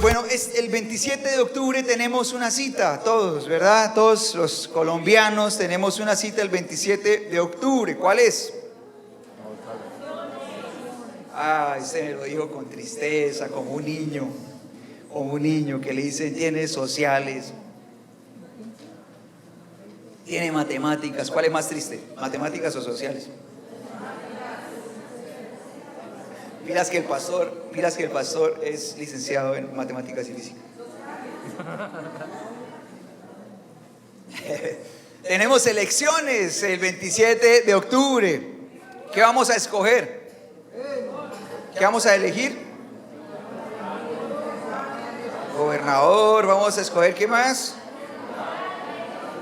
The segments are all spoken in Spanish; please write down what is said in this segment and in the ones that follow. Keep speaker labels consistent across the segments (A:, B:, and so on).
A: Bueno, el 27 de octubre tenemos una cita, todos, ¿verdad? Todos los colombianos tenemos una cita el 27 de octubre. ¿Cuál es? Usted me lo dijo con tristeza, como un niño que le dicen tiene sociales, tiene matemáticas. ¿Cuál es más triste? ¿Matemáticas o sociales? Miras que el pastor es licenciado en matemáticas y física. Tenemos elecciones el 27 de octubre. ¿Qué vamos a escoger? ¿Qué vamos a elegir? Gobernador, vamos a escoger, ¿qué más?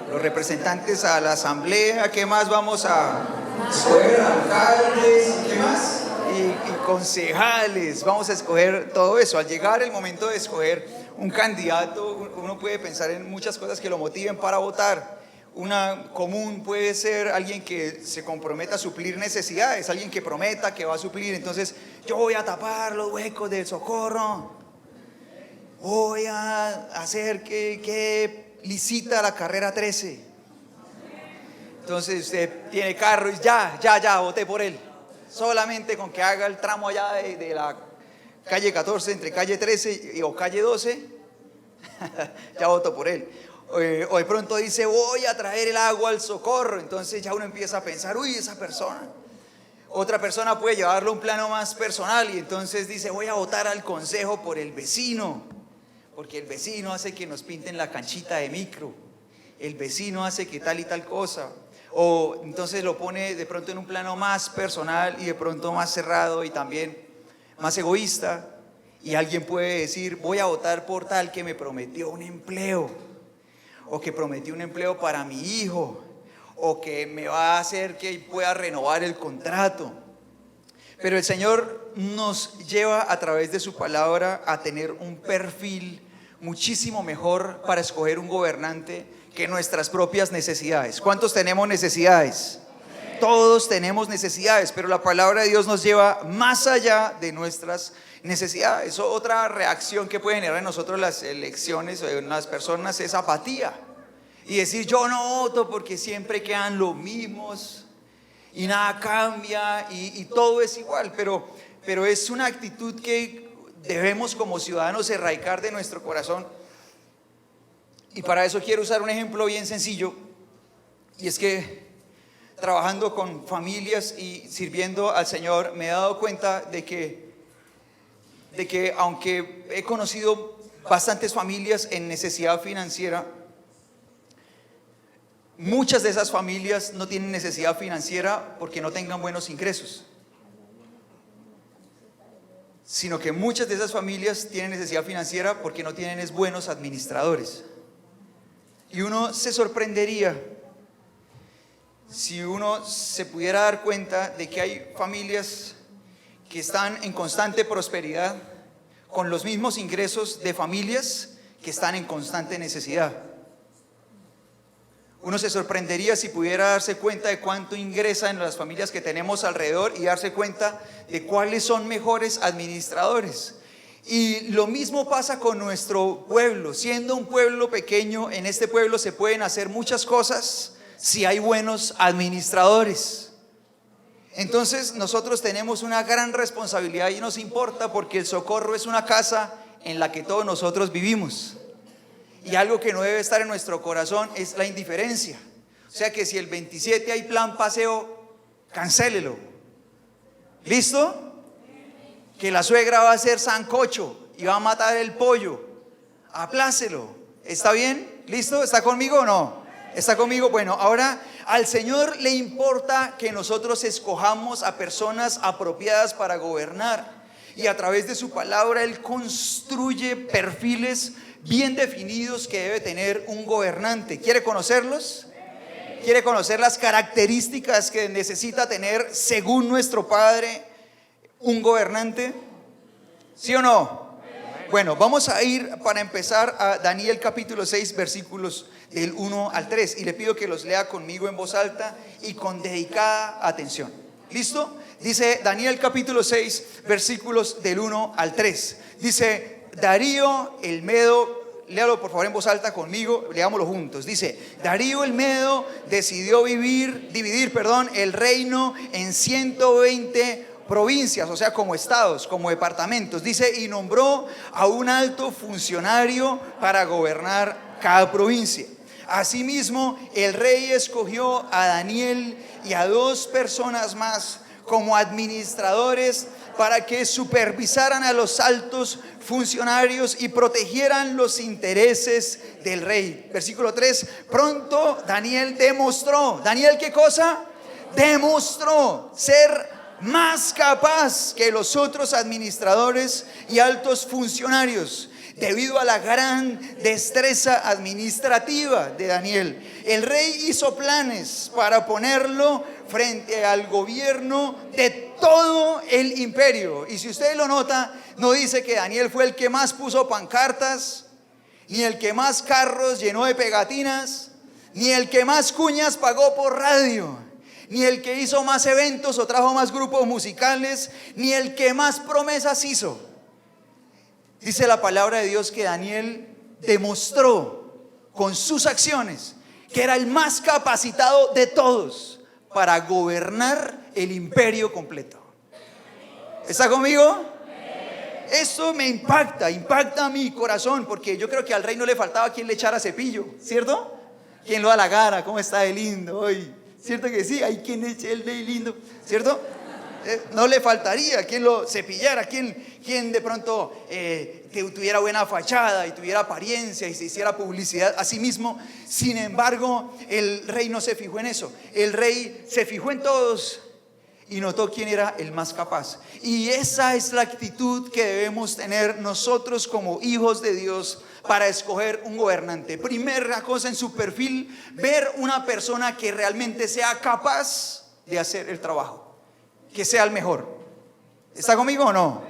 A: Los representantes a la asamblea, ¿qué más vamos a escoger? Alcaldes, ¿qué más? Y concejales, vamos a escoger todo eso. Al llegar el momento de escoger un candidato, uno puede pensar en muchas cosas que lo motiven para votar. Una común puede ser alguien que se comprometa a suplir necesidades, alguien que prometa que va a suplir. Entonces, yo voy a tapar los huecos del Socorro, voy a hacer que licita la carrera 13. Entonces usted tiene carro y ya, voté por él. Solamente con que haga el tramo allá de la calle 14 entre calle 13 o calle 12, ya voto por él. O de pronto dice, voy a traer el agua al Socorro. Entonces ya uno empieza a pensar, uy, esa persona. Otra persona puede llevarlo a un plano más personal y entonces dice, voy a votar al consejo por el vecino, porque el vecino hace que nos pinten la canchita de micro, el vecino hace que tal y tal cosa. O entonces lo pone de pronto en un plano más personal y de pronto más cerrado y también más egoísta. Y alguien puede decir, voy a votar por tal que me prometió un empleo, o que prometió un empleo para mi hijo, o que me va a hacer que pueda renovar el contrato. Pero el Señor nos lleva a través de su palabra a tener un perfil muchísimo mejor para escoger un gobernante que nuestras propias necesidades. ¿Cuántos tenemos necesidades? Todos tenemos necesidades, pero la palabra de Dios nos lleva más allá de nuestras necesidades. Otra reacción que pueden generar en nosotros las elecciones o en las personas es apatía. Y decir, yo no voto porque siempre quedan los mismos y nada cambia y todo es igual. Pero es una actitud que debemos como ciudadanos erradicar de nuestro corazón. Y para eso quiero usar un ejemplo bien sencillo. Y es que trabajando con familias y sirviendo al Señor, me he dado cuenta de que aunque he conocido bastantes familias en necesidad financiera, muchas de esas familias no tienen necesidad financiera porque no tengan buenos ingresos, sino que muchas de esas familias tienen necesidad financiera porque no tienen buenos administradores. Y uno se sorprendería si uno se pudiera dar cuenta de que hay familias que están en constante prosperidad con los mismos ingresos de familias que están en constante necesidad. Uno se sorprendería si pudiera darse cuenta de cuánto ingresa en las familias que tenemos alrededor y darse cuenta de cuáles son mejores administradores. Y lo mismo pasa con nuestro pueblo. Siendo un pueblo pequeño, en este pueblo se pueden hacer muchas cosas si hay buenos administradores. Entonces nosotros tenemos una gran responsabilidad y nos importa porque el Socorro es una casa en la que todos nosotros vivimos. Y algo que no debe estar en nuestro corazón es la indiferencia. O sea que si el 27 hay plan paseo, cancélelo. ¿Listo? Que la suegra va a hacer sancocho y va a matar el pollo, aplácelo. ¿Está bien? ¿Listo? ¿Está conmigo o no? ¿Está conmigo? Bueno, ahora al Señor le importa que nosotros escojamos a personas apropiadas para gobernar. Y a través de su palabra Él construye perfiles bien definidos que debe tener un gobernante. ¿Quiere conocerlos? ¿Quiere conocer las características que necesita tener según nuestro Padre un gobernante? ¿Sí o no? Bueno, vamos a ir para empezar a Daniel capítulo 6 versículos del 1 al 3 y le pido que los lea conmigo en voz alta y con dedicada atención. ¿Listo? Dice Daniel capítulo 6 versículos del 1 al 3. Dice, Darío el Medo, léalo por favor en voz alta conmigo, leámoslo juntos. Dice, Darío el Medo decidió dividir el reino en 120 provincias, o sea, como estados, como departamentos. Dice, y nombró a un alto funcionario para gobernar cada provincia. Asimismo, el rey escogió a Daniel y a 2 personas más como administradores para que supervisaran a los altos funcionarios y protegieran los intereses del rey. Versículo 3, pronto Daniel demostró, ¿Daniel qué cosa? Demostró ser más capaz que los otros administradores y altos funcionarios, debido a la gran destreza administrativa de Daniel. El rey hizo planes para ponerlo frente al gobierno de todo el imperio. Y si usted lo nota, no dice que Daniel fue el que más puso pancartas, ni el que más carros llenó de pegatinas, ni el que más cuñas pagó por radio, ni el que hizo más eventos o trajo más grupos musicales, ni el que más promesas hizo. Dice la palabra de Dios que Daniel demostró con sus acciones que era el más capacitado de todos para gobernar el imperio completo. ¿Está conmigo? Esto me impacta mi corazón, porque yo creo que al rey no le faltaba quien le echara cepillo, ¿cierto? Quien lo halagara, ¿cómo está de lindo hoy? ¿Cierto que sí? Hay quien eche el de lindo, ¿cierto? No le faltaría quien lo cepillara, quien de pronto tuviera buena fachada y tuviera apariencia y se hiciera publicidad a sí mismo. Sin embargo, el rey no se fijó en eso. El rey se fijó en todos y notó quién era el más capaz. Y esa es la actitud que debemos tener nosotros como hijos de Dios para escoger un gobernante. Primera cosa en su perfil, ver una persona que realmente sea capaz de hacer el trabajo, que sea el mejor. ¿Está conmigo o no?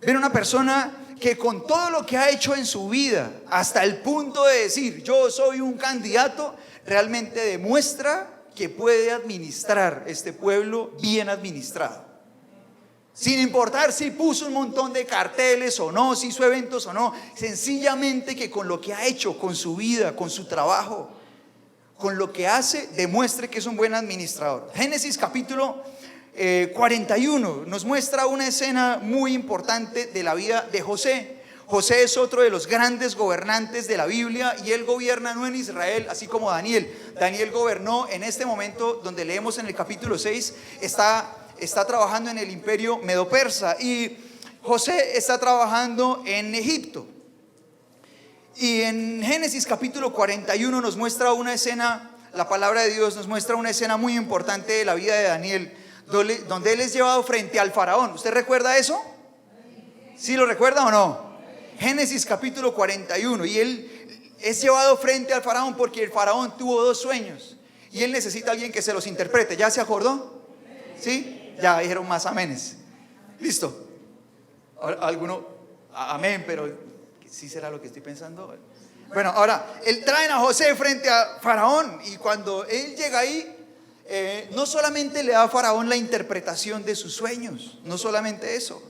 A: Ver una persona que con todo lo que ha hecho en su vida, hasta el punto de decir yo soy un candidato, realmente demuestra que puede administrar este pueblo bien administrado, sin importar si puso un montón de carteles o no, si hizo eventos o no. Sencillamente que con lo que ha hecho, con su vida, con su trabajo, con lo que hace, demuestre que es un buen administrador. Génesis capítulo 41 nos muestra una escena muy importante de la vida de José. José es otro de los grandes gobernantes de la Biblia y él gobierna no en Israel, así como Daniel. Daniel gobernó en este momento donde leemos en el capítulo 6, está trabajando en el imperio medo-persa, y José está trabajando en Egipto. Y en Génesis capítulo 41 nos muestra una escena, la palabra de Dios nos muestra una escena muy importante de la vida de Daniel, donde él es llevado frente al faraón. ¿Usted recuerda eso? ¿Sí lo recuerda o no? Génesis capítulo 41, y él es llevado frente al faraón porque el faraón tuvo 2 sueños y él necesita a alguien que se los interprete. ¿Ya se acordó? ¿Sí? Ya dijeron más amenes. Listo. Alguno, amén, pero ¿sí será lo que estoy pensando? Bueno, ahora, él traen a José frente a faraón, y cuando él llega ahí, no solamente le da a faraón la interpretación de sus sueños, no solamente eso,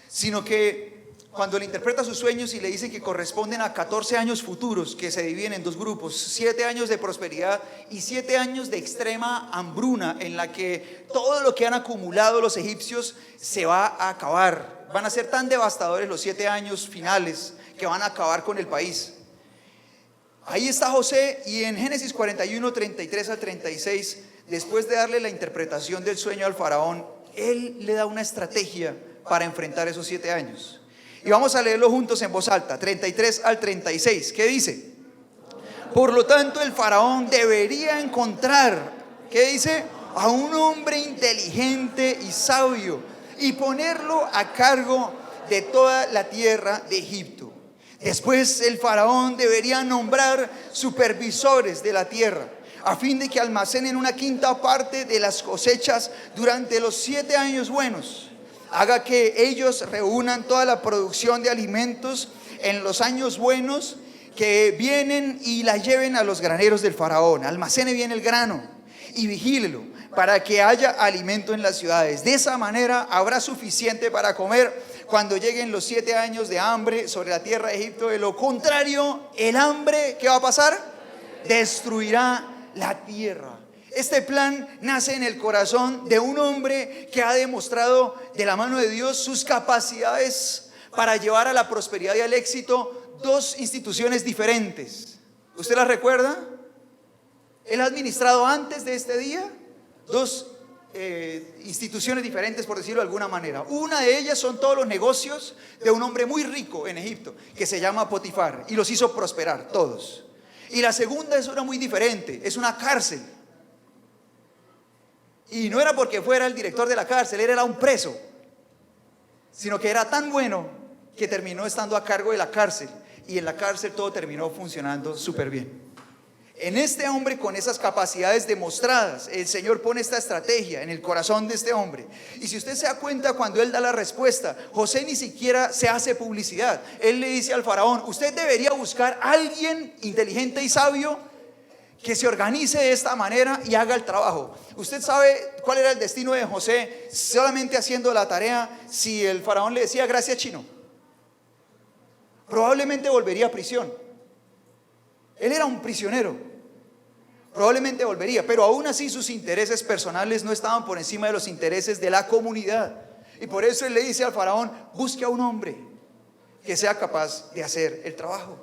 A: sino que cuando le interpreta sus sueños y le dice que corresponden a 14 años futuros que se dividen en 2 grupos, 7 años de prosperidad y 7 años de extrema hambruna, en la que todo lo que han acumulado los egipcios se va a acabar. Van a ser tan devastadores los 7 años finales que van a acabar con el país. Ahí está José, y en Génesis 41, 33 al 36, después de darle la interpretación del sueño al faraón, él le da una estrategia para enfrentar esos 7 años. Y vamos a leerlo juntos en voz alta, 33 al 36. ¿Qué dice? Por lo tanto, el faraón debería encontrar, ¿qué dice? A un hombre inteligente y sabio y ponerlo a cargo de toda la tierra de Egipto. Después el faraón debería nombrar supervisores de la tierra, a fin de que almacenen una quinta parte de las cosechas durante los 7 años buenos. Haga que ellos reúnan toda la producción de alimentos en los años buenos que vienen y la lleven a los graneros del faraón. Almacene bien el grano y vigílelo para que haya alimento en las ciudades. De esa manera habrá suficiente para comer cuando lleguen los 7 años de hambre sobre la tierra de Egipto. De lo contrario, el hambre, ¿qué va a pasar? Destruirá la tierra. Este plan nace en el corazón de un hombre que ha demostrado de la mano de Dios sus capacidades para llevar a la prosperidad y al éxito 2 instituciones diferentes. ¿Usted las recuerda? Él ha administrado antes de este día 2 instituciones diferentes, por decirlo de alguna manera. Una de ellas son todos los negocios de un hombre muy rico en Egipto que se llama Potifar, y los hizo prosperar todos. Y la segunda es una muy diferente, es una cárcel. Y no era porque fuera el director de la cárcel, él era un preso, sino que era tan bueno que terminó estando a cargo de la cárcel, y en la cárcel todo terminó funcionando súper bien. En este hombre, con esas capacidades demostradas, el Señor pone esta estrategia en el corazón de este hombre. Y si usted se da cuenta, cuando él da la respuesta, José ni siquiera se hace publicidad. Él le dice al faraón: usted debería buscar a alguien inteligente y sabio que se organice de esta manera y haga el trabajo. ¿Usted sabe cuál era el destino de José solamente haciendo la tarea si el faraón le decía gracias, chino? Probablemente volvería a prisión. Él era un prisionero, probablemente volvería, pero aún así sus intereses personales no estaban por encima de los intereses de la comunidad. Y por eso él le dice al faraón: busque a un hombre que sea capaz de hacer el trabajo.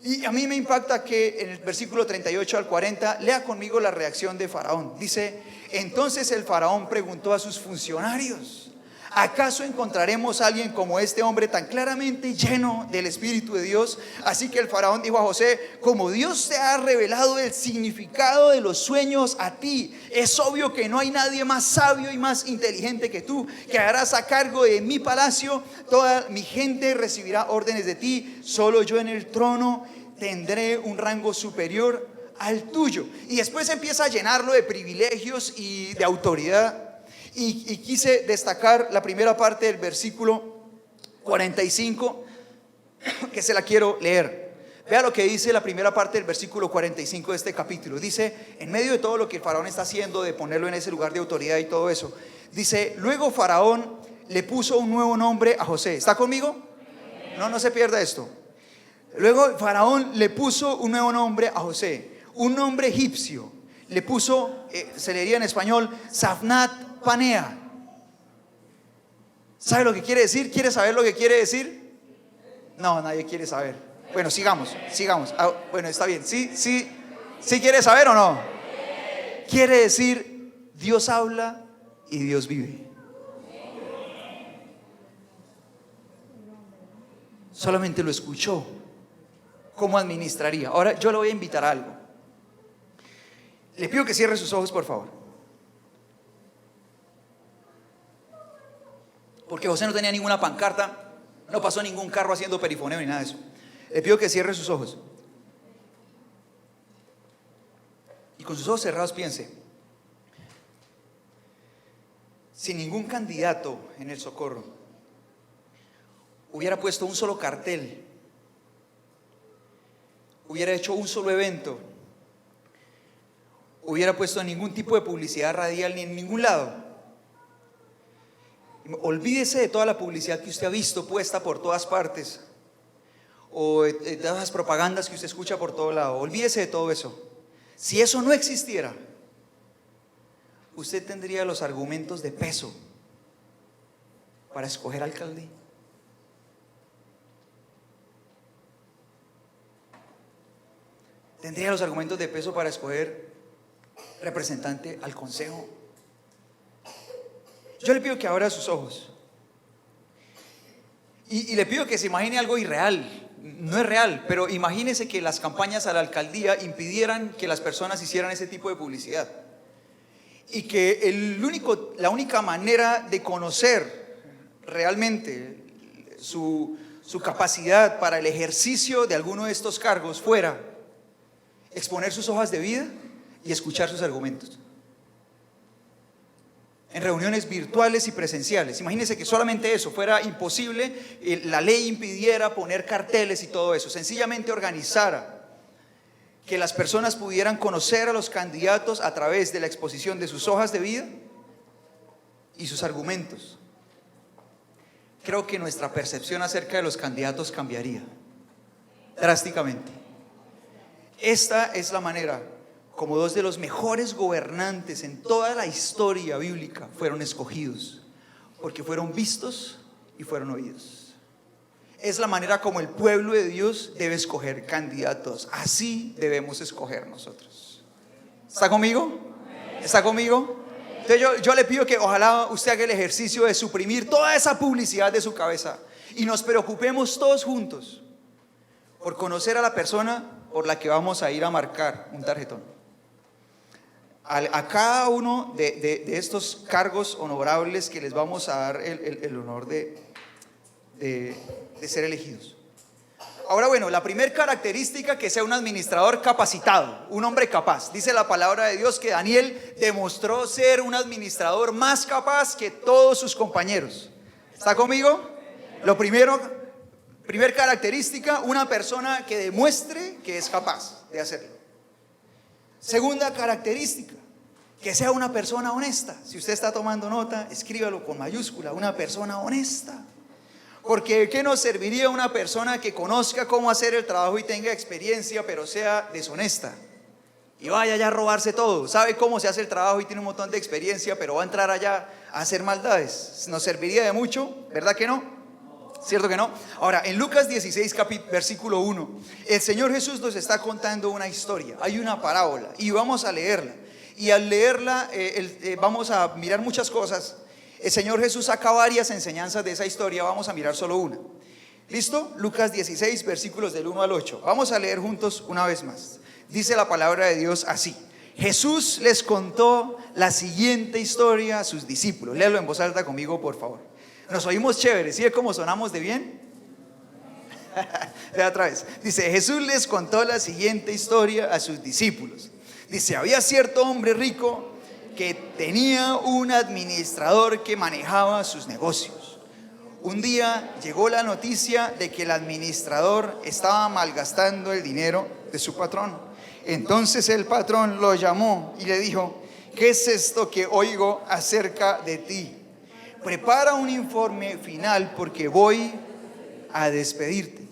A: Y a mí me impacta que en el versículo 38 al 40, lea conmigo la reacción de Faraón. Dice: entonces el faraón preguntó a sus funcionarios: ¿acaso encontraremos a alguien como este hombre tan claramente lleno del Espíritu de Dios? Así que el faraón dijo a José: como Dios te ha revelado el significado de los sueños a ti, es obvio que no hay nadie más sabio y más inteligente que tú. Quedarás a cargo de mi palacio, toda mi gente recibirá órdenes de ti, solo yo en el trono tendré un rango superior al tuyo. Y después empieza a llenarlo de privilegios y de autoridad. Y quise destacar la primera parte del versículo 45, que se la quiero leer. Vea lo que dice la primera parte del versículo 45 de este capítulo. Dice, en medio de todo lo que el faraón está haciendo, de ponerlo en ese lugar de autoridad y todo eso, dice: luego Faraón le puso un nuevo nombre a José. ¿Está conmigo? No se pierda esto. Luego Faraón le puso un nuevo nombre a José, un nombre egipcio. Le puso, se leería en español, Safnat Panea. ¿Sabe lo que quiere decir? ¿Quiere saber lo que quiere decir? No, nadie quiere saber. Bueno, sigamos. Bueno, está bien. ¿Sí quiere saber o no? Quiere decir: Dios habla y Dios vive. Solamente lo escuchó. ¿Cómo administraría? Ahora yo le voy a invitar a algo. Le pido que cierre sus ojos, por favor. Porque José no tenía ninguna pancarta, no pasó ningún carro haciendo perifoneo ni nada de eso. Le pido que cierre sus ojos. Y con sus ojos cerrados piense: si ningún candidato en el Socorro hubiera puesto un solo cartel, hubiera hecho un solo evento, hubiera puesto ningún tipo de publicidad radial ni en ningún lado, olvídese de toda la publicidad que usted ha visto puesta por todas partes, o de todas las propagandas que usted escucha por todo lado, olvídese de todo eso. Si eso no existiera, usted tendría los argumentos de peso para escoger alcalde. Tendría los argumentos de peso para escoger representante al consejo. Yo le pido que abra sus ojos y le pido que se imagine algo irreal. No es real, pero imagínese que las campañas a la alcaldía impidieran que las personas hicieran ese tipo de publicidad, y que la única manera de conocer realmente su capacidad para el ejercicio de alguno de estos cargos fuera exponer sus hojas de vida y escuchar sus argumentos en reuniones virtuales y presenciales. Imagínense que solamente eso fuera imposible, la ley impidiera poner carteles y todo eso, sencillamente organizara que las personas pudieran conocer a los candidatos a través de la exposición de sus hojas de vida y sus argumentos, creo que nuestra percepción acerca de los candidatos cambiaría drásticamente. Esta es la manera como dos de los mejores gobernantes en toda la historia bíblica fueron escogidos, porque fueron vistos y fueron oídos. Es la manera como el pueblo de Dios debe escoger candidatos. Así debemos escoger nosotros. ¿Está conmigo? ¿Está conmigo? Entonces yo le pido que ojalá usted haga el ejercicio de suprimir toda esa publicidad de su cabeza y nos preocupemos todos juntos por conocer a la persona por la que vamos a ir a marcar un tarjetón. A cada uno de estos cargos honorables que les vamos a dar el honor de ser elegidos. Ahora, bueno, la primera característica, que sea un administrador capacitado, un hombre capaz. Dice la palabra de Dios que Daniel demostró ser un administrador más capaz que todos sus compañeros. ¿Está conmigo? Lo primero, primer característica, una persona que demuestre que es capaz de hacerlo. Segunda característica, que sea una persona honesta. Si usted está tomando nota, escríbalo con mayúscula, una persona honesta. Porque ¿de qué nos serviría una persona que conozca cómo hacer el trabajo y tenga experiencia, pero sea deshonesta? Y vaya allá a robarse todo. Sabe cómo se hace el trabajo y tiene un montón de experiencia, pero va a entrar allá a hacer maldades. ¿Nos serviría de mucho? ¿Verdad que no? ¿Cierto que no? Ahora, en Lucas 16, versículo 1, el Señor Jesús nos está contando una historia. Hay una parábola y vamos a leerla. Y al leerla vamos a mirar muchas cosas. El Señor Jesús saca varias enseñanzas de esa historia. Vamos a mirar solo una. ¿Listo? Lucas 16, versículos del 1 al 8. Vamos a leer juntos una vez más. Dice la palabra de Dios así: Jesús les contó la siguiente historia a sus discípulos. Léalo en voz alta conmigo, por favor. Nos oímos chévere. ¿Sí ve cómo sonamos de bien? Vea otra vez. Dice: Jesús les contó la siguiente historia a sus discípulos. Dice: había cierto hombre rico que tenía un administrador que manejaba sus negocios. Un día llegó la noticia de que el administrador estaba malgastando el dinero de su patrón. Entonces el patrón lo llamó y le dijo: ¿qué es esto que oigo acerca de ti? Prepara un informe final porque voy a despedirte.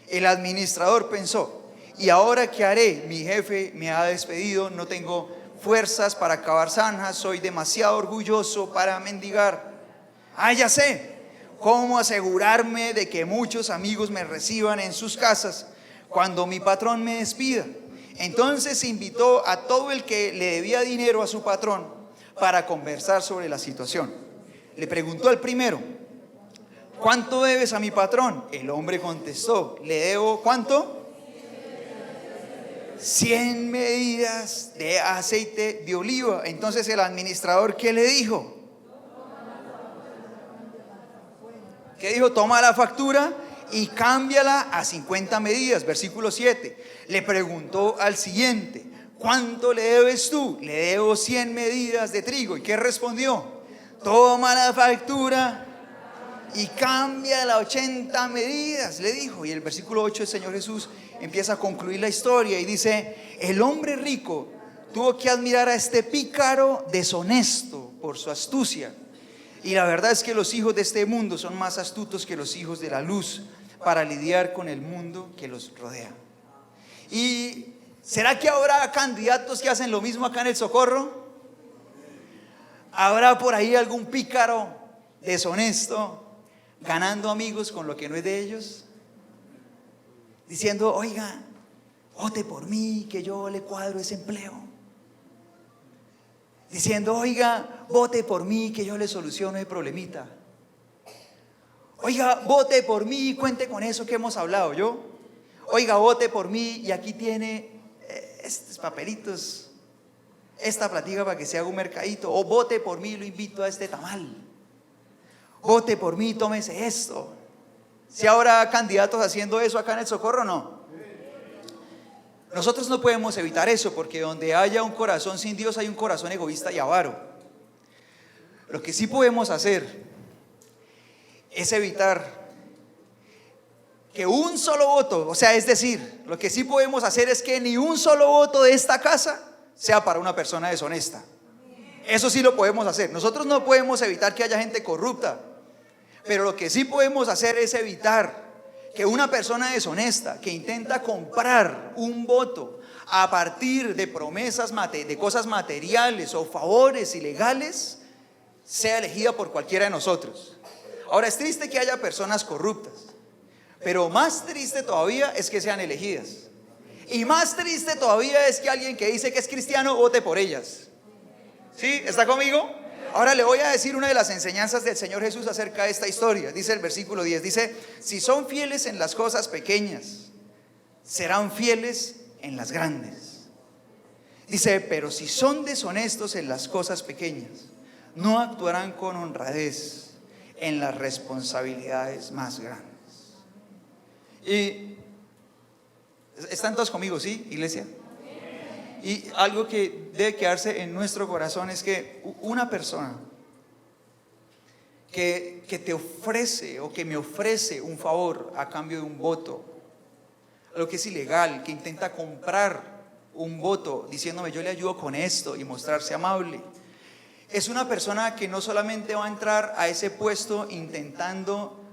A: El administrador pensó: ¿y ahora qué haré? Mi jefe me ha despedido, no tengo fuerzas para acabar zanjas, soy demasiado orgulloso para mendigar. Ya sé, cómo asegurarme de que muchos amigos me reciban en sus casas cuando mi patrón me despida. Entonces invitó a todo el que le debía dinero a su patrón para conversar sobre la situación. Le preguntó al primero: ¿cuánto debes a mi patrón? El hombre contestó: le debo, ¿cuánto? 100 medidas de aceite de oliva. Entonces el administrador, ¿qué le dijo? ¿Qué dijo? Toma la factura y cámbiala a 50 medidas. Versículo 7. Le preguntó al siguiente: ¿cuánto le debes tú? Le debo 100 medidas de trigo. ¿Y qué respondió? Toma la factura y cámbiala a 80 medidas, le dijo. Y el versículo 8, el Señor Jesús empieza a concluir la historia y dice: el hombre rico tuvo que admirar a este pícaro deshonesto por su astucia. Y la verdad es que los hijos de este mundo son más astutos que los hijos de la luz para lidiar con el mundo que los rodea. ¿Y será que habrá candidatos que hacen lo mismo acá en el Socorro? ¿Habrá por ahí algún pícaro deshonesto ganando amigos con lo que no es de ellos? Diciendo: oiga, vote por mí que yo le cuadro ese empleo. Diciendo: oiga, vote por mí que yo le soluciono el problemita. Oiga, vote por mí, cuente con eso que hemos hablado yo. Oiga, vote por mí y aquí tiene estos papelitos, esta platica para que se haga un mercadito. O vote por mí, lo invito a este tamal. Vote por mí, tómese esto. ¿Si habrá candidatos haciendo eso acá en el Socorro o no? Nosotros no podemos evitar eso, porque donde haya un corazón sin Dios hay un corazón egoísta y avaro. Lo que sí podemos hacer es evitar que un solo voto, o sea, es decir, lo que sí podemos hacer es que ni un solo voto de esta casa sea para una persona deshonesta. Eso sí lo podemos hacer. Nosotros no podemos evitar que haya gente corrupta, pero lo que sí podemos hacer es evitar que una persona deshonesta que intenta comprar un voto a partir de promesas, de cosas materiales o favores ilegales, sea elegida por cualquiera de nosotros. Ahora, es triste que haya personas corruptas, pero más triste todavía es que sean elegidas. Y más triste todavía es que alguien que dice que es cristiano vote por ellas. ¿Sí? ¿Está conmigo? Ahora le voy a decir una de las enseñanzas del Señor Jesús acerca de esta historia. Dice el versículo 10, dice: si son fieles en las cosas pequeñas, serán fieles en las grandes. Dice: pero si son deshonestos en las cosas pequeñas, no actuarán con honradez en las responsabilidades más grandes. Y ¿están todos conmigo, sí, iglesia? Y algo que debe quedarse en nuestro corazón es que una persona que te ofrece o que me ofrece un favor a cambio de un voto, lo que es ilegal, que intenta comprar un voto diciéndome yo le ayudo con esto y mostrarse amable, es una persona que no solamente va a entrar a ese puesto intentando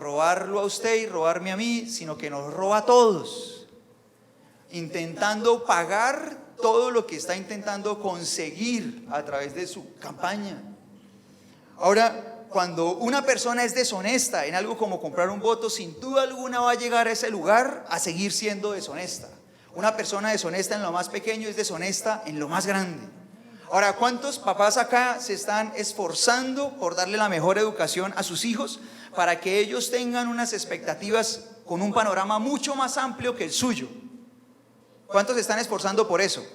A: robarlo a usted y robarme a mí, sino que nos roba a todos, intentando pagar todo lo que está intentando conseguir a través de su campaña. Ahora, cuando una persona es deshonesta en algo como comprar un voto, sin duda alguna va a llegar a ese lugar a seguir siendo deshonesta. Una persona deshonesta en lo más pequeño es deshonesta en lo más grande. Ahora, ¿cuántos papás acá se están esforzando por darle la mejor educación a sus hijos para que ellos tengan unas expectativas con un panorama mucho más amplio que el suyo? ¿Cuántos se están esforzando por eso?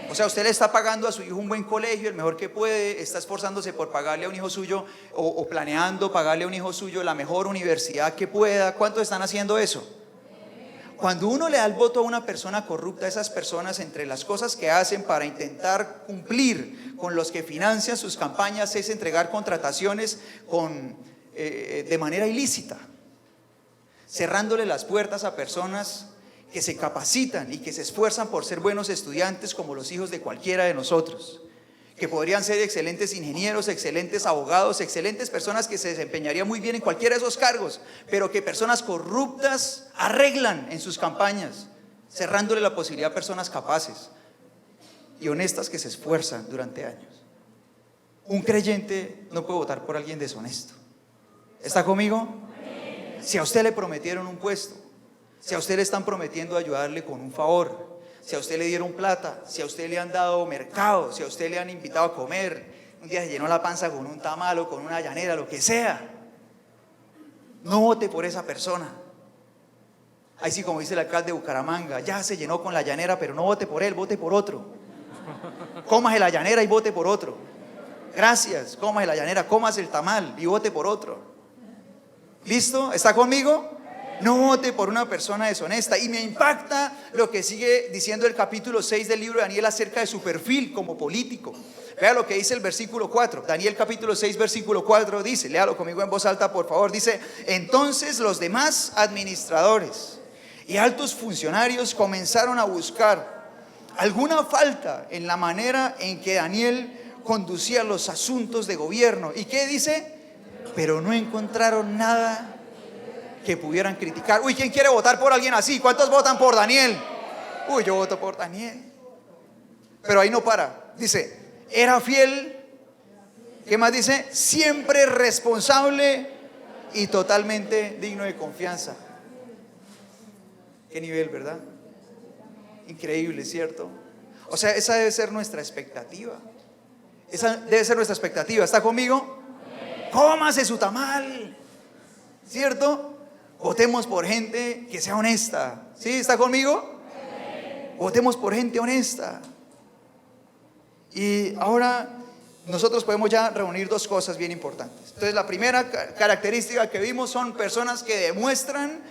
A: O sea, usted le está pagando a su hijo un buen colegio, el mejor que puede, está esforzándose por pagarle a un hijo suyo o planeando pagarle a un hijo suyo la mejor universidad que pueda. ¿Cuántos están haciendo eso? Cuando uno le da el voto a una persona corrupta, esas personas, entre las cosas que hacen para intentar cumplir con los que financian sus campañas, es entregar contrataciones de manera ilícita, cerrándole las puertas a personas que se capacitan y que se esfuerzan por ser buenos estudiantes, como los hijos de cualquiera de nosotros, que podrían ser excelentes ingenieros, excelentes abogados, excelentes personas que se desempeñarían muy bien en cualquiera de esos cargos, pero que personas corruptas arreglan en sus campañas, cerrándole la posibilidad a personas capaces y honestas que se esfuerzan durante años. Un creyente no puede votar por alguien deshonesto. ¿Está conmigo? Si a usted le prometieron un puesto, si a usted le están prometiendo ayudarle con un favor, si a usted le dieron plata, si a usted le han dado mercado, si a usted le han invitado a comer, un día se llenó la panza con un tamal o con una llanera, lo que sea, no vote por esa persona. Ahí sí, como dice el alcalde de Bucaramanga, ya se llenó con la llanera, pero no vote por él, vote por otro. Cómase la llanera y vote por otro. Gracias, cómase la llanera, cómase el tamal y vote por otro. ¿Listo? ¿Está conmigo? No vote por una persona deshonesta. Y me impacta lo que sigue diciendo el capítulo 6 del libro de Daniel acerca de su perfil como político. Vea lo que dice el versículo 4. Daniel capítulo 6 versículo 4 dice, léalo conmigo en voz alta por favor, dice: entonces los demás administradores y altos funcionarios comenzaron a buscar alguna falta en la manera en que Daniel conducía los asuntos de gobierno. ¿Y qué dice? Pero no encontraron nada que pudieran criticar. Uy, ¿quién quiere votar por alguien así? ¿Cuántos votan por Daniel? Uy, yo voto por Daniel. Pero ahí no para. Dice, era fiel. ¿Qué más dice? Siempre responsable y totalmente digno de confianza. Qué nivel, ¿verdad? Increíble, ¿cierto? O sea, esa debe ser nuestra expectativa. Esa debe ser nuestra expectativa. ¿Está conmigo? Cómase su tamal, ¿cierto? Votemos por gente que sea honesta. ¿Sí? ¿Está conmigo? Votemos por gente honesta. Y ahora nosotros podemos ya reunir dos cosas bien importantes. Entonces, la primera característica que vimos son personas que demuestran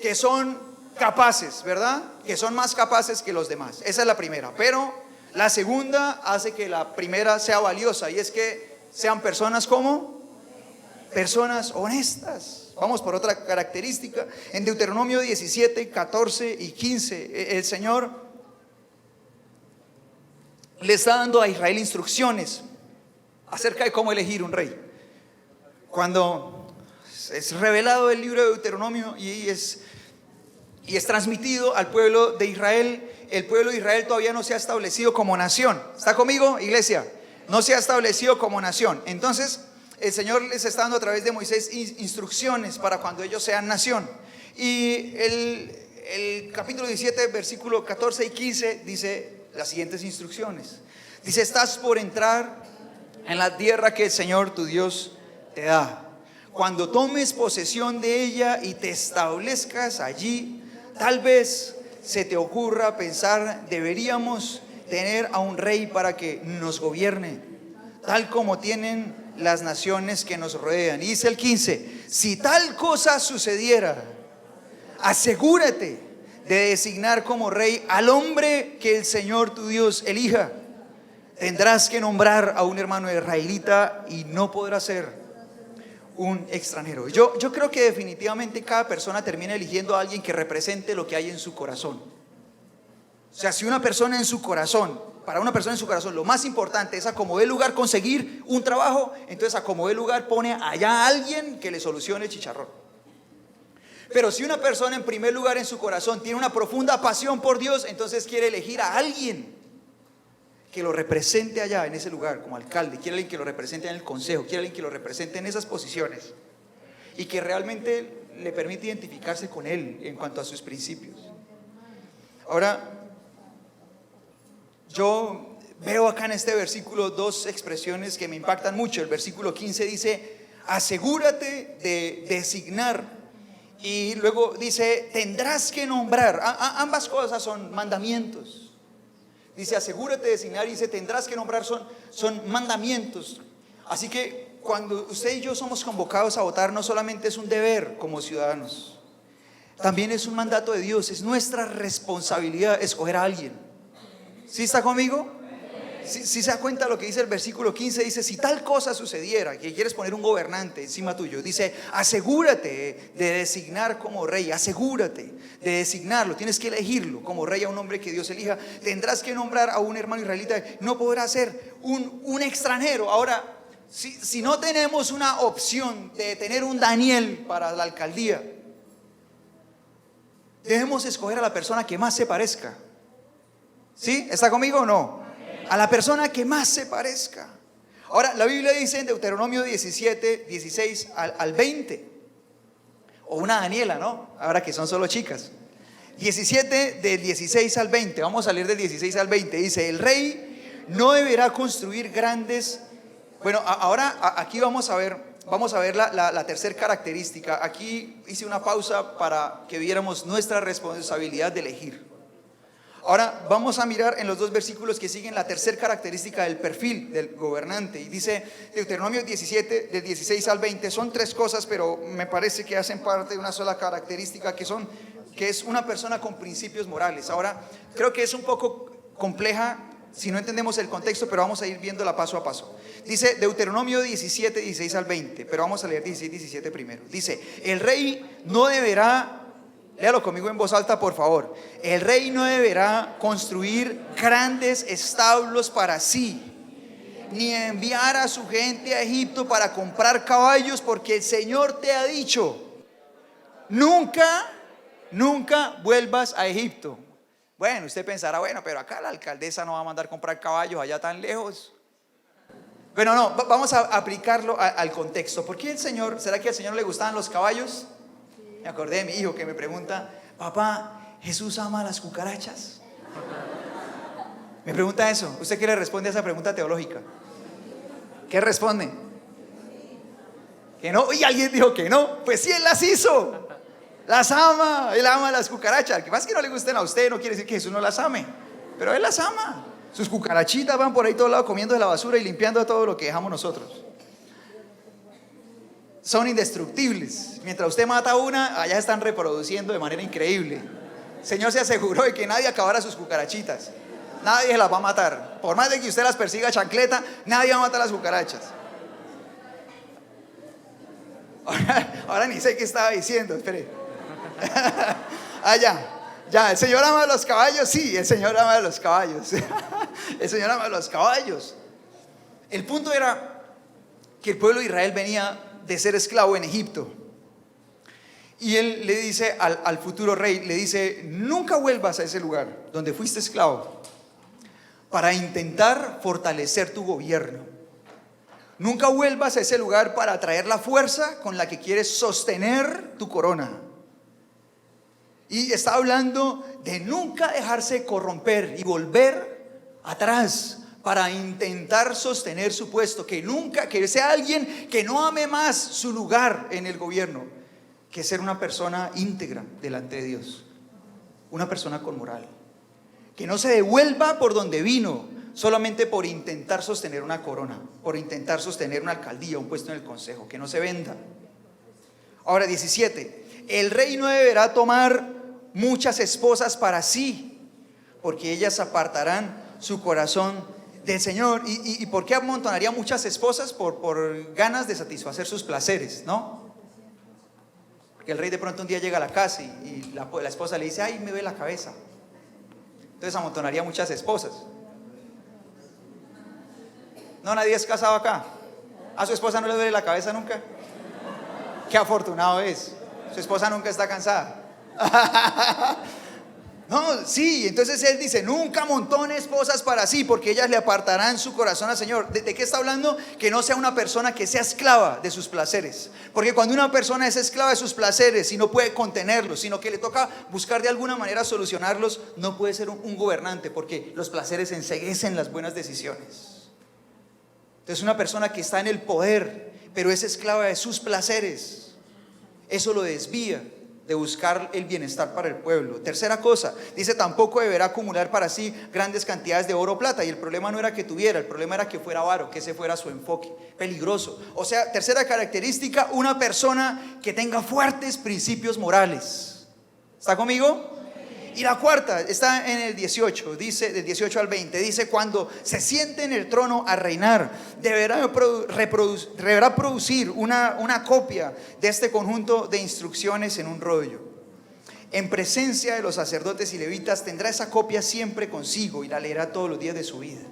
A: que son capaces, ¿verdad? Que son más capaces que los demás. Esa es la primera. Pero la segunda hace que la primera sea valiosa, y es que sean personas como personas honestas. Vamos por otra característica. En Deuteronomio 17, 14 y 15, el Señor le está dando a Israel instrucciones acerca de cómo elegir un rey. Cuando es revelado el libro de Deuteronomio y es transmitido al pueblo de Israel, el pueblo de Israel todavía no se ha establecido como nación. ¿Está conmigo, iglesia? No se ha establecido como nación. Entonces el Señor les está dando a través de Moisés instrucciones para cuando ellos sean nación. Y el capítulo 17, versículo 14 y 15 dice las siguientes instrucciones. Dice: estás por entrar en la tierra que el Señor tu Dios te da. Cuando tomes posesión de ella y te establezcas allí, tal vez se te ocurra pensar: deberíamos tener a un rey para que nos gobierne, tal como tienen las naciones que nos rodean. Y dice el 15: si tal cosa sucediera, asegúrate de designar como rey al hombre que el Señor tu Dios elija. Tendrás que nombrar a un hermano israelita y no podrá ser un extranjero. Yo creo que definitivamente cada persona termina eligiendo a alguien que represente lo que hay en su corazón. O sea, si una persona en su corazón, para una persona en su corazón, lo más importante es a como dé lugar conseguir un trabajo, entonces a como dé lugar pone allá a alguien que le solucione el chicharrón. Pero si una persona en primer lugar en su corazón tiene una profunda pasión por Dios, entonces quiere elegir a alguien que lo represente allá en ese lugar como alcalde, quiere alguien que lo represente en el consejo, quiere alguien que lo represente en esas posiciones y que realmente le permite identificarse con él en cuanto a sus principios. Ahora, yo veo acá en este versículo dos expresiones que me impactan mucho. El versículo 15 dice: asegúrate de designar. Y luego dice: tendrás que nombrar. Ambas cosas son mandamientos. Dice: asegúrate de designar, y dice: tendrás que nombrar. Son mandamientos. Así que cuando usted y yo somos convocados a votar, no solamente es un deber como ciudadanos, también es un mandato de Dios. Es nuestra responsabilidad escoger a alguien. ¿Sí está conmigo? Si se da cuenta de lo que dice el versículo 15, dice: si tal cosa sucediera, que quieres poner un gobernante encima tuyo, dice: asegúrate de designar como rey, asegúrate de designarlo, tienes que elegirlo como rey a un hombre que Dios elija. Tendrás que nombrar a un hermano israelita, no podrá ser un extranjero. Ahora, si no tenemos una opción de tener un Daniel para la alcaldía, debemos escoger a la persona que más se parezca. ¿Sí? ¿Está conmigo o no? A la persona que más se parezca. Ahora, la Biblia dice en Deuteronomio 17, 16 al 20, o una Daniela, ¿no? Ahora que son solo chicas. 17 del 16 al 20, vamos a leer del 16 al 20. Dice: el rey no deberá construir grandes. Bueno, ahora aquí vamos a ver la tercera característica. Aquí hice una pausa para que viéramos nuestra responsabilidad de elegir. Ahora vamos a mirar en los dos versículos que siguen la tercera característica del perfil del gobernante. Y dice Deuteronomio 17, del 16 al 20, son tres cosas, pero me parece que hacen parte de una sola característica, que es una persona con principios morales. Ahora, creo que es un poco compleja si no entendemos el contexto, pero vamos a ir viéndola paso a paso. Dice Deuteronomio 17, 16 al 20, pero vamos a leer 16, 17 primero. Dice: el rey no deberá... Léalo conmigo en voz alta, por favor. El rey no deberá construir grandes establos para sí, ni enviar a su gente a Egipto para comprar caballos, porque el Señor te ha dicho: nunca vuelvas a Egipto. Bueno, usted pensará: bueno, pero acá la alcaldesa no va a mandar comprar caballos allá tan lejos. Bueno, no, vamos a aplicarlo al contexto. ¿Por qué será que al Señor le gustaban los caballos? Me acordé de mi hijo que me pregunta: papá, ¿Jesús ama a las cucarachas? Me pregunta eso. ¿Usted qué le responde a esa pregunta teológica? ¿Qué responde? Que no. Y alguien dijo que no. Pues sí, Él las hizo. Las ama. Él ama a las cucarachas. Que más que no le gusten a usted no quiere decir que Jesús no las ame, pero Él las ama. Sus cucarachitas van por ahí todo lado comiendo de la basura y limpiando todo lo que dejamos nosotros. Son indestructibles. Mientras usted mata una, allá están reproduciendo de manera increíble. El Señor se aseguró de que nadie acabara sus cucarachitas. Nadie las va a matar. Por más de que usted las persiga a chancleta, nadie va a matar las cucarachas. Ahora ni sé qué estaba diciendo, espere. Ya, el Señor ama a los caballos, sí, el Señor ama a los caballos. El Señor ama a los caballos. El punto era que el pueblo de Israel venía de ser esclavo en Egipto. Y él le dice al futuro rey, le dice: nunca vuelvas a ese lugar donde fuiste esclavo para intentar fortalecer tu gobierno. Nunca vuelvas a ese lugar para traer la fuerza con la que quieres sostener tu corona. Y está hablando de nunca dejarse corromper y volver atrás para intentar sostener su puesto. Que sea alguien que no ame más su lugar en el gobierno que ser una persona íntegra delante de Dios, una persona con moral, que no se devuelva por donde vino solamente por intentar sostener una corona, por intentar sostener una alcaldía, un puesto en el consejo, que no se venda. Ahora 17, el rey no deberá tomar muchas esposas para sí, porque ellas apartarán su corazón del Señor. ¿Y por qué amontonaría muchas esposas? Por ganas de satisfacer sus placeres, ¿no? Porque el rey de pronto un día llega a la casa y la esposa le dice: ay, me duele la cabeza. Entonces amontonaría muchas esposas. No, nadie es casado acá. ¿A su esposa no le duele la cabeza nunca? Qué afortunado es. Su esposa nunca está cansada. No, sí, entonces él dice: nunca amontone esposas para sí, porque ellas le apartarán su corazón al Señor. ¿De qué está hablando? Que no sea una persona que sea esclava de sus placeres. Porque cuando una persona es esclava de sus placeres y no puede contenerlos, sino que le toca buscar de alguna manera solucionarlos, no puede ser un gobernante, porque los placeres enceguecen las buenas decisiones. Entonces una persona que está en el poder, pero es esclava de sus placeres, eso lo desvía de buscar el bienestar para el pueblo. Tercera cosa, dice: tampoco deberá acumular para sí grandes cantidades de oro o plata. Y el problema no era que tuviera, el problema era que fuera avaro, que ese fuera su enfoque, peligroso. O sea, tercera característica, una persona que tenga fuertes principios morales. ¿Está conmigo? Y la cuarta está en el 18, dice, del 18 al 20, dice: cuando se siente en el trono a reinar, deberá producir una copia de este conjunto de instrucciones en un rollo. En presencia de los sacerdotes y levitas tendrá esa copia siempre consigo y la leerá todos los días de su vida.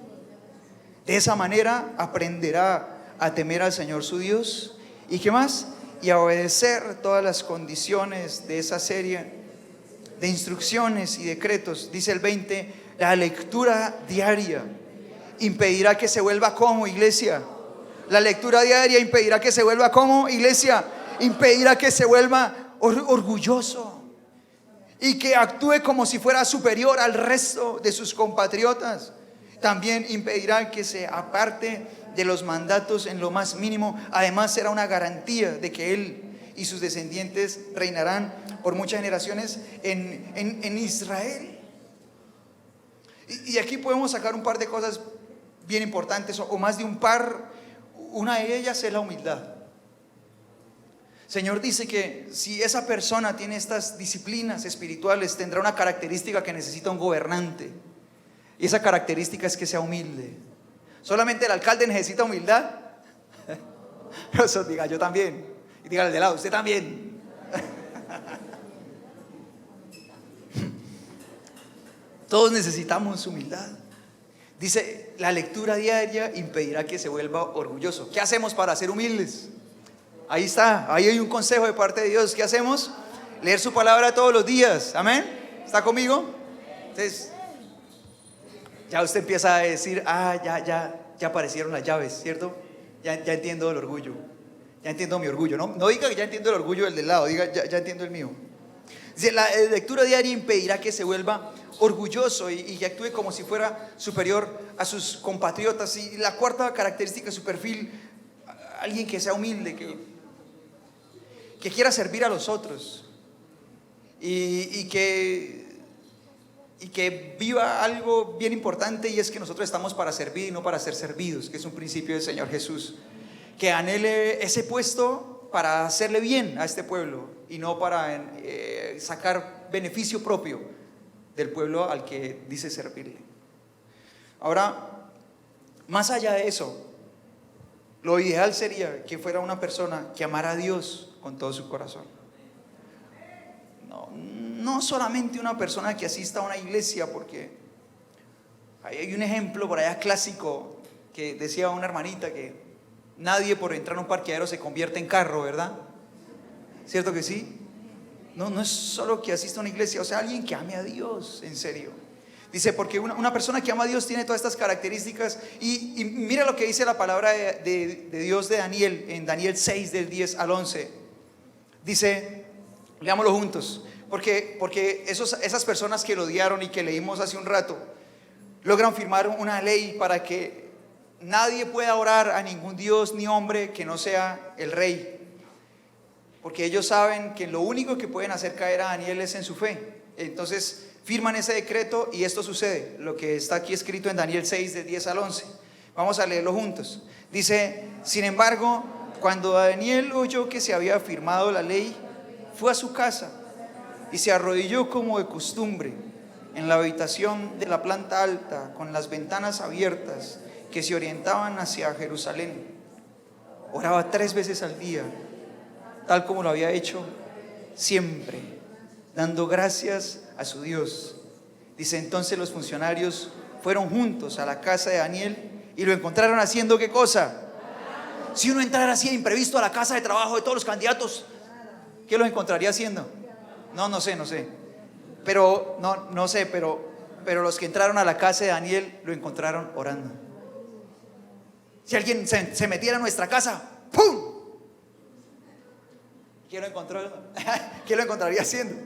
A: De esa manera aprenderá a temer al Señor su Dios. ¿Y qué más? Y a obedecer todas las condiciones de esa serie de instrucciones y decretos. Dice el 20: la lectura diaria impedirá que se vuelva como iglesia. La lectura diaria impedirá que se vuelva como iglesia. Impedirá que se vuelva orgulloso y que actúe como si fuera superior al resto de sus compatriotas. También impedirá que se aparte de los mandatos en lo más mínimo. Además será una garantía de que él y sus descendientes reinarán por muchas generaciones en Israel. Y aquí podemos sacar un par de cosas bien importantes, o más de un par. Una de ellas es la humildad. El Señor dice que si esa persona tiene estas disciplinas espirituales, tendrá una característica que necesita un gobernante, y esa característica es que sea humilde. ¿Solamente el alcalde necesita humildad? Eso diga: yo también. Y dígale al de lado: usted también. Todos necesitamos humildad. Dice: la lectura diaria impedirá que se vuelva orgulloso. ¿Qué hacemos para ser humildes? Ahí está, ahí hay un consejo de parte de Dios. ¿Qué hacemos? Leer su palabra todos los días. Amén. ¿Está conmigo? Entonces, ya usted empieza a decir: ya aparecieron las llaves, ¿cierto? Ya entiendo el orgullo. Ya entiendo mi orgullo. No diga que ya entiendo el orgullo del del lado, diga: ya entiendo el mío. Dice: la lectura diaria impedirá que se vuelva orgulloso y actúe como si fuera superior a sus compatriotas. Y la cuarta característica de su perfil: alguien que sea humilde, que quiera servir a los otros y que viva algo bien importante, y es que nosotros estamos para servir y no para ser servidos, que es un principio del Señor Jesús. Que anhele ese puesto para hacerle bien a este pueblo y no para sacar beneficio propio del pueblo al que dice servirle. Ahora, más allá de eso, lo ideal sería que fuera una persona que amara a Dios con todo su corazón. No solamente una persona que asista a una iglesia, porque hay un ejemplo por allá clásico que decía una hermanita que nadie por entrar a un parqueadero se convierte en carro, ¿verdad? ¿Cierto que sí? No es solo que asista a una iglesia, o sea, alguien que ame a Dios, en serio. Dice, porque una persona que ama a Dios tiene todas estas características. Y mira lo que dice la palabra de Dios de Daniel, en Daniel 6, del 10 al 11. Dice, leámoslo juntos, porque esas personas que lo odiaron y que leímos hace un rato, logran firmar una ley para que nadie pueda orar a ningún Dios ni hombre que no sea el rey. Porque ellos saben que lo único que pueden hacer caer a Daniel es en su fe. Entonces firman ese decreto y esto sucede, lo que está aquí escrito en Daniel 6, de 10 al 11. Vamos a leerlo juntos. Dice, sin embargo, cuando Daniel oyó que se había firmado la ley, fue a su casa y se arrodilló como de costumbre en la habitación de la planta alta, con las ventanas abiertas que se orientaban hacia Jerusalén. Oraba 3 veces al día, tal como lo había hecho siempre, dando gracias a su Dios. Dice, entonces los funcionarios fueron juntos a la casa de Daniel y lo encontraron haciendo ¿qué cosa? Si uno entrara así de imprevisto a la casa de trabajo de todos los candidatos, ¿qué lo encontraría haciendo? No sé. Pero pero los que entraron a la casa de Daniel lo encontraron orando. Si alguien se metiera a nuestra casa, ¡pum!, ¿qué lo encontró? ¿Qué lo encontraría haciendo?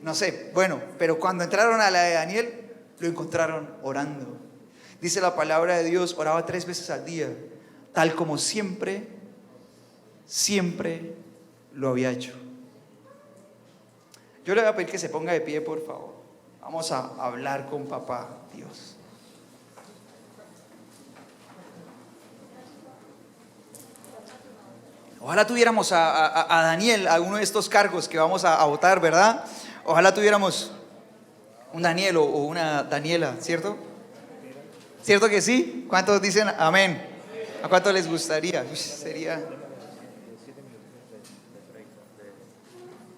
A: No sé, bueno, pero cuando entraron a la de Daniel, lo encontraron orando. Dice la palabra de Dios, oraba 3 veces al día, tal como siempre lo había hecho. Yo le voy a pedir que se ponga de pie, por favor. Vamos a hablar con papá Dios. Ojalá tuviéramos a Daniel, a uno de estos cargos que vamos a votar, ¿verdad? Ojalá tuviéramos un Daniel o una Daniela, ¿cierto? ¿Cierto que sí? ¿Cuántos dicen amén? ¿A cuántos les gustaría? Sería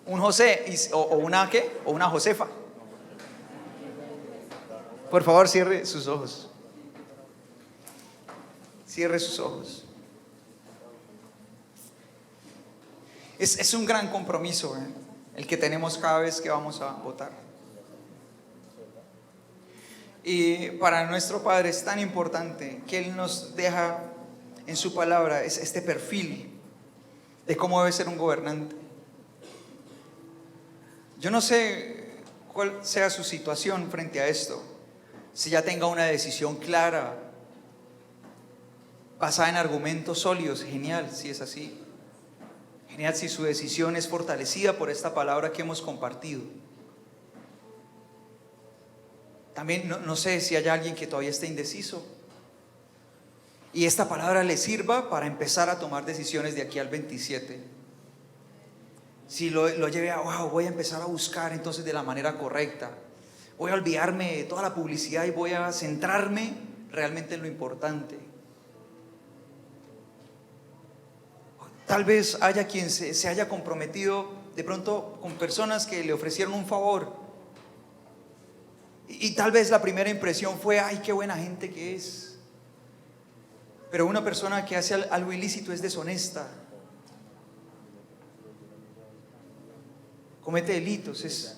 A: un José o una ¿qué? O una Josefa. Por favor, cierre sus ojos. Cierre sus ojos. Es un gran compromiso, el que tenemos cada vez que vamos a votar. Y para nuestro Padre es tan importante que Él nos deja en su palabra este perfil de cómo debe ser un gobernante. Yo no sé cuál sea su situación frente a esto, si ya tenga una decisión clara, basada en argumentos sólidos. Genial, si es así. Genial si su decisión es fortalecida por esta palabra que hemos compartido. También no sé si hay alguien que todavía esté indeciso y esta palabra le sirva para empezar a tomar decisiones de aquí al 27. Si lo lleve a, wow, voy a empezar a buscar entonces de la manera correcta. Voy a olvidarme de toda la publicidad y voy a centrarme realmente en lo importante. Tal vez haya quien se haya comprometido de pronto con personas que le ofrecieron un favor. Y tal vez la primera impresión fue, ay, qué buena gente que es. Pero una persona que hace algo ilícito es deshonesta. Comete delitos, es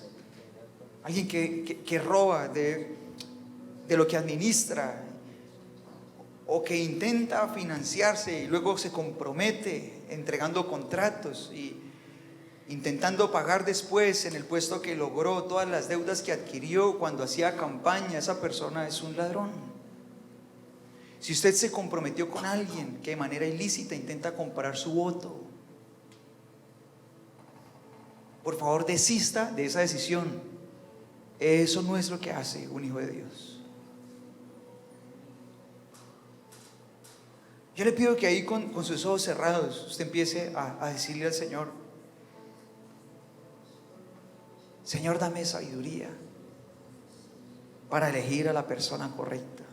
A: alguien que roba de lo que administra, o que intenta financiarse y luego se compromete entregando contratos y intentando pagar después en el puesto que logró todas las deudas que adquirió cuando hacía campaña. Esa persona es un ladrón. Si usted se comprometió con alguien que de manera ilícita intenta comprar su voto, por favor desista de esa decisión. Eso no es lo que hace un hijo de Dios. Yo le pido que ahí con sus ojos cerrados usted empiece a decirle al Señor: Señor, dame sabiduría para elegir a la persona correcta.